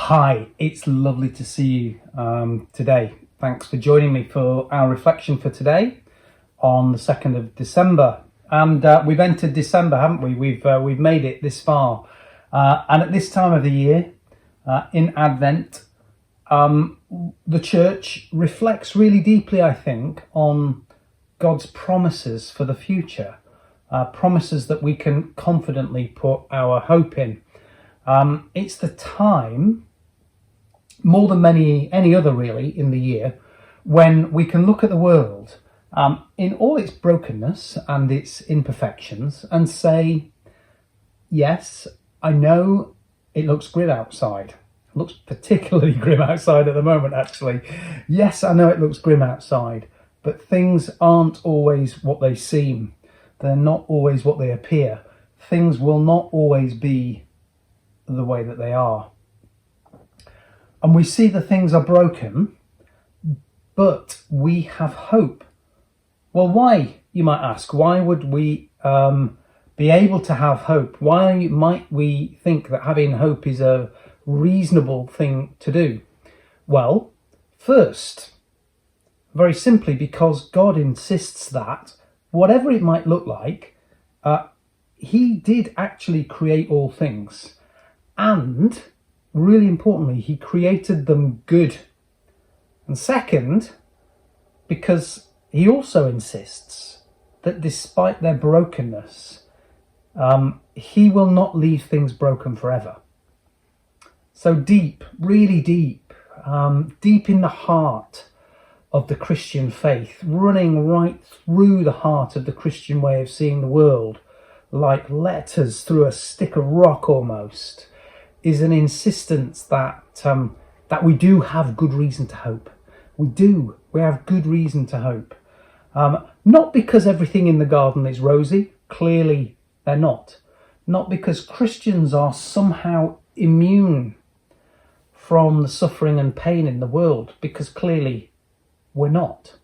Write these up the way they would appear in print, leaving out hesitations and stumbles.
Hi, it's lovely to see you today. Thanks for joining me for our reflection for today on the 2nd of December. And we've entered December, haven't we? We've made it this far. And at this time of the year, in Advent, the church reflects really deeply, I think, on God's promises for the future, promises that we can confidently put our hope in. It's the time, more than any other really in the year, when we can look at the world in all its brokenness and its imperfections and say, yes, I know it looks grim outside. It looks particularly grim outside at the moment, actually. Yes, I know it looks grim outside, but things aren't always what they seem. They're not always what they appear. Things will not always be the way that they are. And we see that things are broken, but we have hope. Well, why, you might ask? Why would we be able to have hope? Why might we think that having hope is a reasonable thing to do? Well, first, very simply, because God insists that whatever it might look like, he did actually create all things. And, really importantly, he created them good. And second, because he also insists that despite their brokenness, he will not leave things broken forever. So deep, really deep, deep in the heart of the Christian faith, running right through the heart of the Christian way of seeing the world, like letters through a stick of rock almost, is an insistence that we do have good reason to hope. We have good reason to hope. Not because everything in the garden is rosy, clearly they're not. Not because Christians are somehow immune from the suffering and pain in the world, because clearly we're not.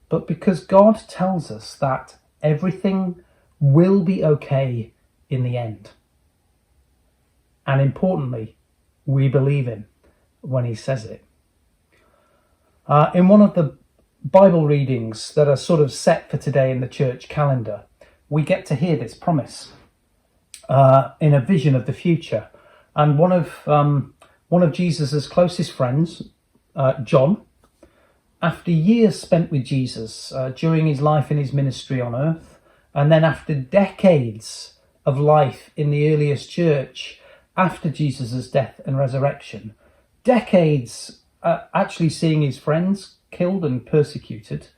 But because God tells us that everything will be okay in the end. And importantly, we believe him when he says it. In one of the Bible readings that are sort of set for today in the church calendar, we get to hear this promise in a vision of the future. And one of Jesus's closest friends, John, after years spent with Jesus during his life and his ministry on earth, and then after decades of life in the earliest church, after Jesus' death and resurrection, decades actually seeing his friends killed and persecuted,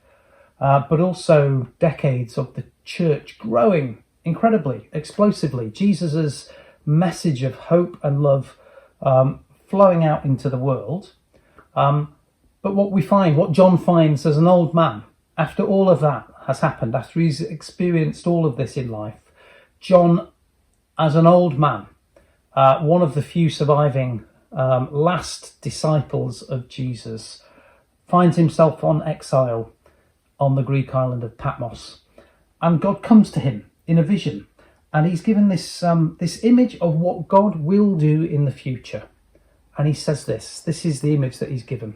but also decades of the church growing incredibly, explosively. Jesus' message of hope and love flowing out into the world. But what John finds as an old man, after all of that has happened, after he's experienced all of this in life, John, as an old man, one of the few surviving last disciples of Jesus, finds himself on exile on the Greek island of Patmos. And God comes to him in a vision, and he's given this image of what God will do in the future. And he says this is the image that he's given.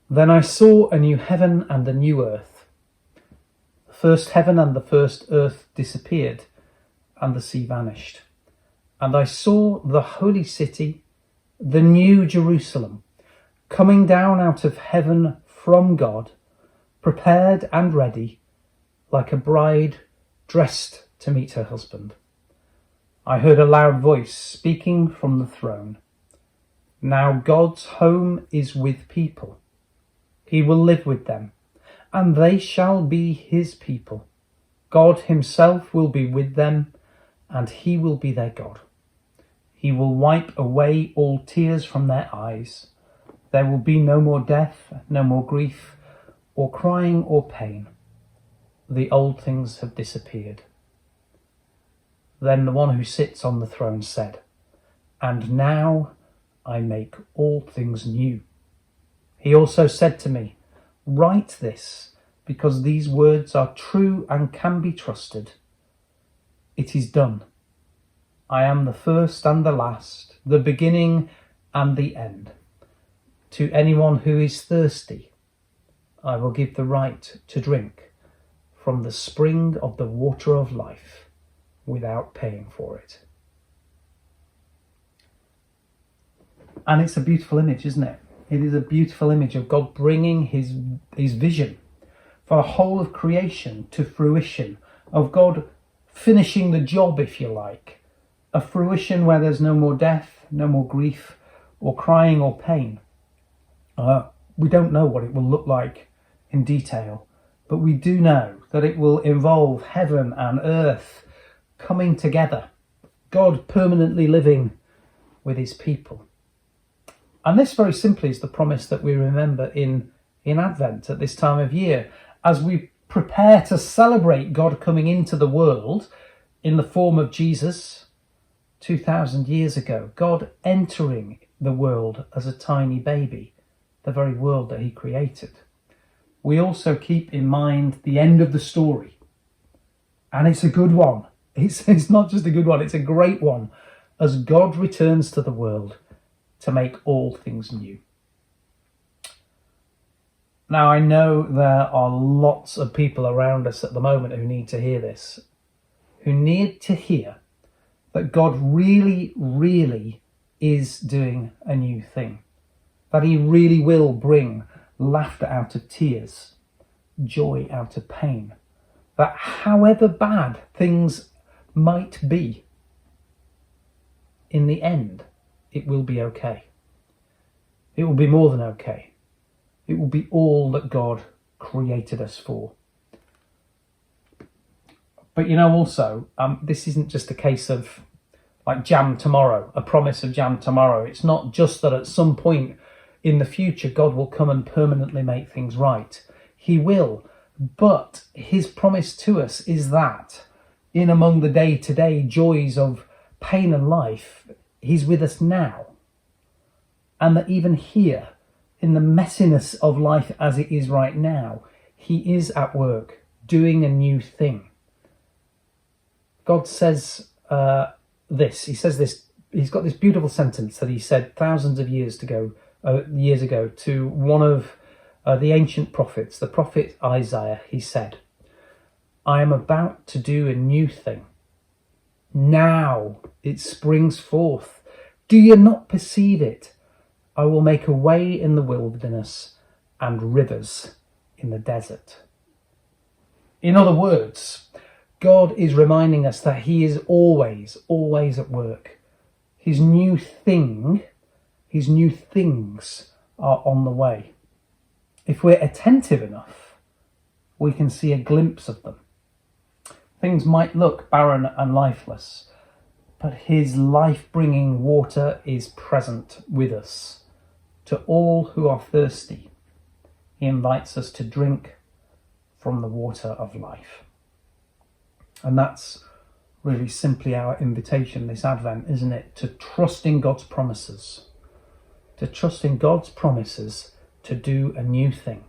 Then I saw a new heaven and a new earth. The first heaven and the first earth disappeared, and the sea vanished. And I saw the holy city, the new Jerusalem, coming down out of heaven from God, prepared and ready, like a bride dressed to meet her husband. I heard a loud voice speaking from the throne. Now God's home is with people. He will live with them, and they shall be his people. God himself will be with them, and he will be their God. He will wipe away all tears from their eyes. There will be no more death, no more grief, or crying or pain. The old things have disappeared. Then the one who sits on the throne said, "And now I make all things new." He also said to me, "Write this, because these words are true and can be trusted. It is done. I am the first and the last, the beginning and the end. To anyone who is thirsty, I will give the right to drink from the spring of the water of life without paying for it. And it's a beautiful image, isn't it? It is a beautiful image of God bringing his vision for the whole of creation to fruition, of God finishing the job, if you like, a fruition where there's no more death, no more grief or crying or pain. We don't know what it will look like in detail, but we do know that it will involve heaven and earth coming together, God permanently living with his people. And this very simply is the promise that we remember in Advent at this time of year, as we prepare to celebrate God coming into the world in the form of Jesus 2,000 years ago, God entering the world as a tiny baby, the very world that he created. We also keep in mind the end of the story. And it's a good one. It's not just a good one, it's a great one, as God returns to the world to make all things new. Now, I know there are lots of people around us at the moment who need to hear this, who need to hear that God really, really is doing a new thing, that he really will bring laughter out of tears, joy out of pain, that however bad things might be, in the end, it will be okay. It will be more than okay. It will be all that God created us for. But also, this isn't just a case of like jam tomorrow, a promise of jam tomorrow. It's not just that at some point in the future, God will come and permanently make things right. He will. But his promise to us is that in among the day-to-day joys of pain and life, he's with us now. And that even here, in the messiness of life as it is right now, he is at work doing a new thing. God says this. He says this. He's got this beautiful sentence that he said thousands of years ago to one of the ancient prophets, the prophet Isaiah. He said, "I am about to do a new thing. Now it springs forth. Do you not perceive it? I will make a way in the wilderness and rivers in the desert." In other words, God is reminding us that he is always, always at work. His new things are on the way. If we're attentive enough, we can see a glimpse of them. Things might look barren and lifeless, but his life-bringing water is present with us. To all who are thirsty, he invites us to drink from the water of life. And that's really simply our invitation this Advent, isn't it? To trust in God's promises. To trust in God's promises to do a new thing.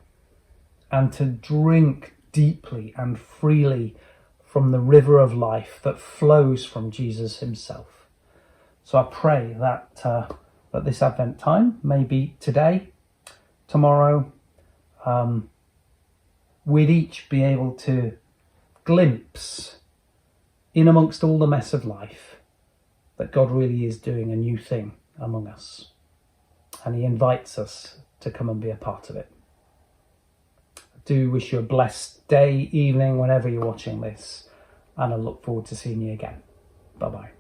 And to drink deeply and freely from the river of life that flows from Jesus himself. So I pray that this Advent time, maybe today, tomorrow, we'd each be able to glimpse in amongst all the mess of life that God really is doing a new thing among us. And he invites us to come and be a part of it. I do wish you a blessed day, evening, whenever you're watching this. And I look forward to seeing you again. Bye-bye.